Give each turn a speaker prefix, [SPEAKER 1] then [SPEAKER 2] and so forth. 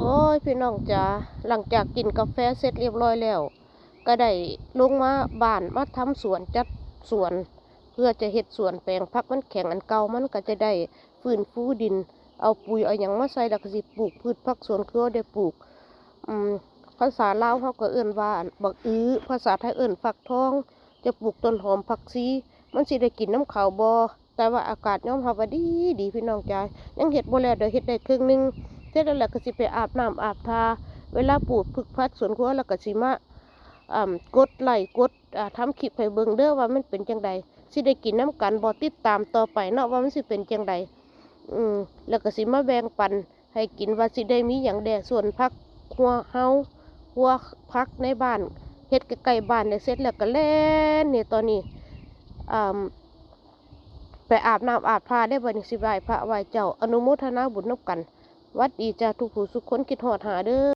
[SPEAKER 1] อ้ยพี่น้องจ๋าหลังจากกินกาแฟเสร็จเรียบร้อยแล้วก็ได้ลงมาบ้านมาทำสวนจัดสวนเพื่อจะเฮ็ดสวนแปลงผักมันแข็งอันเก่ามันก็จะได้ฟื้นฟูดินเอาปุ๋ยเอาหยังมาใส่แล้วก็สิปลูกพืชผักสวนครัวได้ปลูกอืมภาษาลาวเขาก็เอิ้นว่าบักอื้อภาษาไทยเอิ้นฟักทองจะปลูกต้นหอมผักชีมันสิได้กินน้ำข้าวบ่แต่ว่าอากาศยอมรับว่าดีดีพี่น้องจ๋ายังเฮ็ดบ่แล้วเดี๋ยวเฮ็ดได้ครึ่งหนึง เสร็จแล้วก็สิไปอาบน้ำอาบทาเวลาปลูกพืชผักสวนครัวแล้วก็สิมากดไลค์กดทำคลิปให้เบิ่งเด้อว่ามันเป็นจังใดสิได้กินน้ำกันบ่ติดตามต่อไปเนาะว่ามันสิเป็นจังใดแล้วก็สิมาแบ่งปันให้กินว่าสิได้มีหยังแด่ส่วนผักหัวเฮาหัวผักในบ้านเฮ็ดใกล้ๆบ้านได้เสร็จแล้วก็แล่นนี่ตอนนี้อ่าไปอาบน้ำอาบทาได้บัดนี้สิไหว้พระไหว้เจ้าอนุโมทนาบุญนำกัน หวัดดีจ้าทุกผู้ทุกคนคิดฮอดหาเด้อ